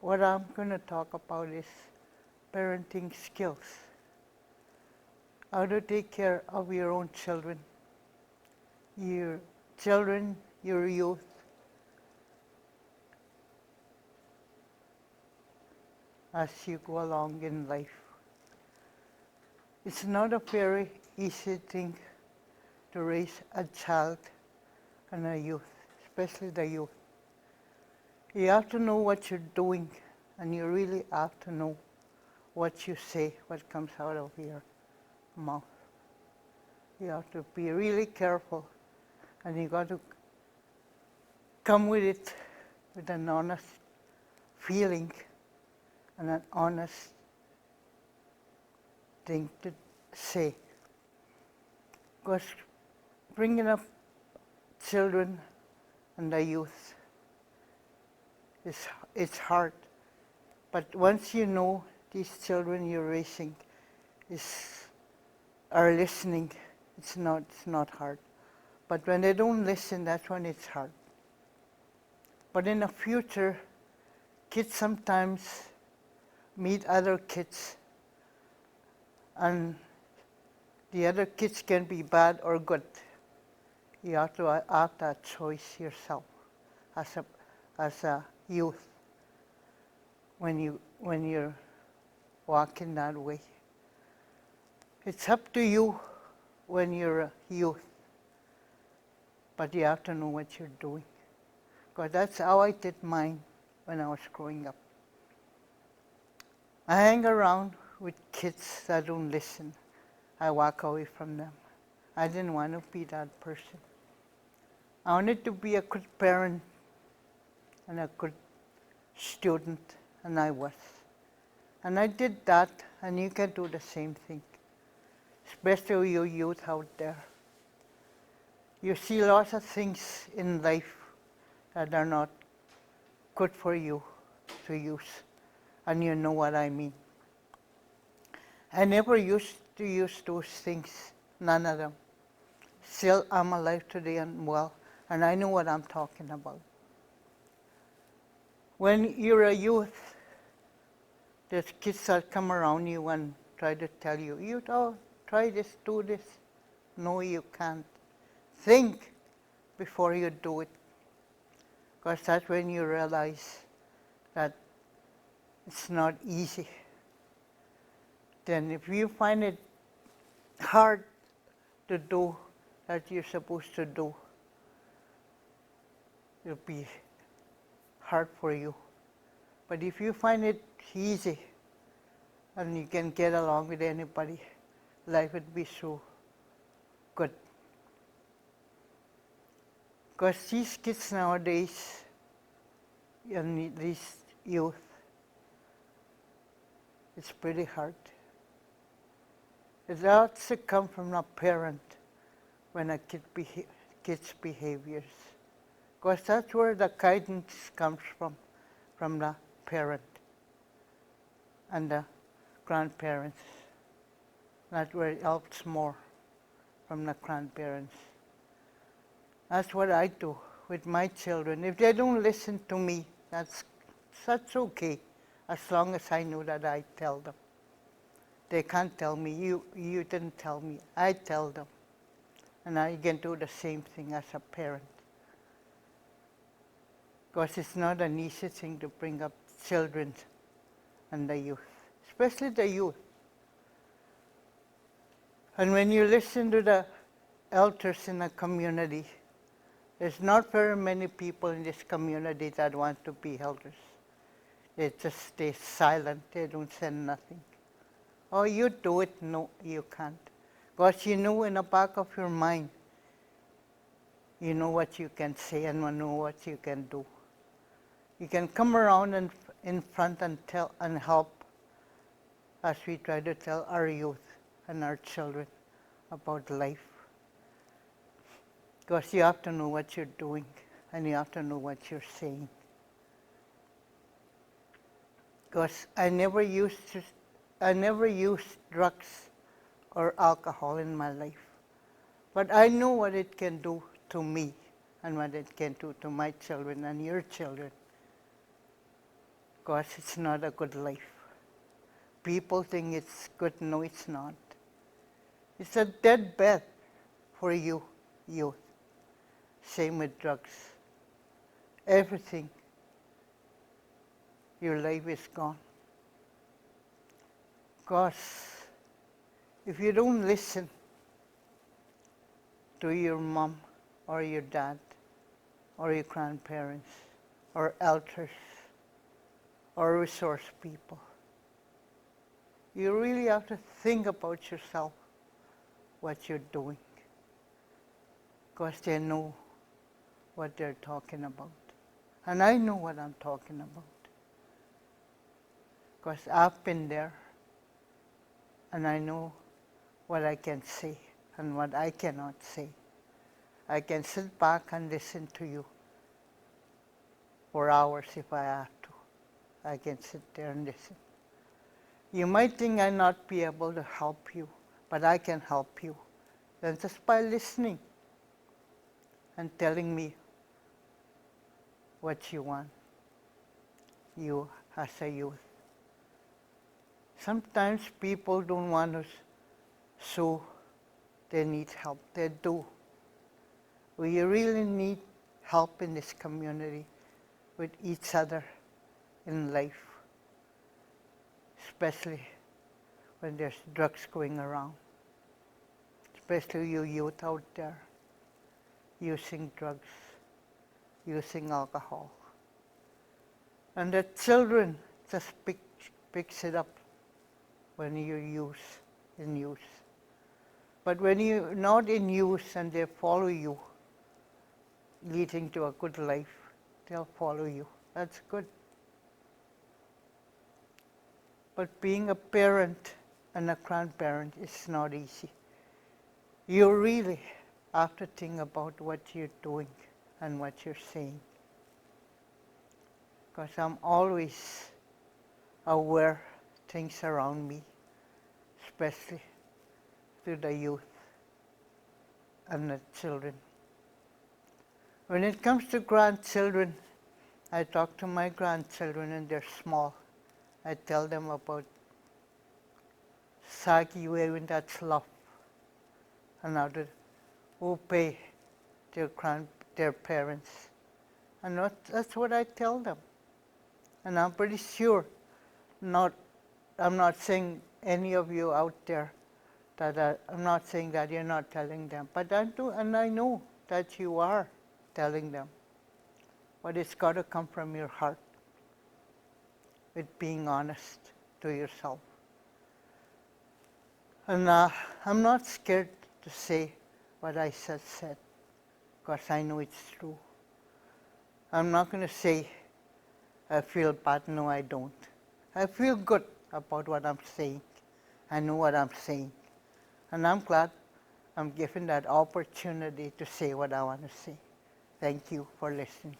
what I'm going to talk about is parenting skills. How to take care of your own children, your youth, as you go along in life. It's not a very easy thing to raise a child and a youth, especially the youth. You have to know what you're doing, and you really have to know what you say, what comes out of your mouth. You have to be really careful, and you got to come with it with an honest feeling and an honest thing to say. Because bringing up children and the youth it's hard. But once you know these children you're raising are listening, it's not hard. But when they don't listen, that's when it's hard. But in the future, kids sometimes meet other kids, and the other kids can be bad or good. You have to have that choice yourself as a youth when you're walking that way. It's up to you when you're a youth, but you have to know what you're doing. Because that's how I did mine when I was growing up. I hang around with kids that don't listen. I walk away from them. I didn't want to be that person. I wanted to be a good parent and a good student, and I was. And I did that, and you can do the same thing, especially you youth out there. You see lots of things in life that are not good for you to use, and you know what I mean. I never used to use those things, none of them. Still, I'm alive today and well, and I know what I'm talking about. When you're a youth, there's kids that come around you and try to tell you, try this, do this. No, you can't. Think before you do it. Because that's when you realize that it's not easy. Then if you find it hard to do that you're supposed to do, it'll be hard for you. But if you find it easy and you can get along with anybody, life would be so good. Because these kids nowadays, and these youth, it's pretty hard. It has to come from a parent when a kid's behaviors. Because that's where the guidance comes from the parent and the grandparents. That's where it helps more, from the grandparents. That's what I do with my children. If they don't listen to me, that's okay, as long as I know that I tell them. They can't tell me, you didn't tell me. I tell them. And I can do the same thing as a parent. Because it's not an easy thing to bring up children and the youth, especially the youth. And when you listen to the elders in a community, there's not very many people in this community that want to be elders. They just stay silent. They don't say nothing. Oh, you do it. No, you can't. Because you know in the back of your mind, you know what you can say and you know what you can do. You can come around and in front and tell and help, as we try to tell our youth and our children about life. Because you have to know what you're doing and you have to know what you're saying. Because I never used drugs or alcohol in my life. But I know what it can do to me and what it can do to my children and your children. because it's not a good life. People think it's good. No, it's not. It's a deathbed for you, youth. Same with drugs. Everything. Your life is gone. Because if you don't listen to your mom or your dad or your grandparents or elders or resource people, you really have to think about yourself, what you're doing, because they know what they're talking about. And I know what I'm talking about, because I've been there, and I know what I can say and what I cannot say. I can sit back and listen to you for hours if I have to. I can sit there and listen. You might think I not be able to help you, but I can help you. And just by listening and telling me what you want, you as a youth. Sometimes people don't want to show they need help. They do. We really need help in this community with each other in life, especially when there's drugs going around, especially you youth out there using drugs, using alcohol. And the children just picks it up when you're in use. But when you're not in use and they follow you, leading to a good life, they'll follow you. That's good. But being a parent and a grandparent is not easy. You really have to think about what you're doing and what you're saying. Because I'm always aware things around me, especially to the youth and the children. When it comes to grandchildren, I talk to my grandchildren and they're small. I tell them about Sagi when that's love and how to obey their parents. And that's what I tell them. And I'm pretty sure, I'm not saying any of you out there that I'm not saying that you're not telling them, but I do, and I know that you are telling them. But it's got to come from your heart, with being honest to yourself. And I'm not scared to say what I said, because I know it's true. I'm not going to say, I feel bad. No, I don't. I feel good about what I'm saying. I know what I'm saying. And I'm glad I'm given that opportunity to say what I want to say. Thank you for listening.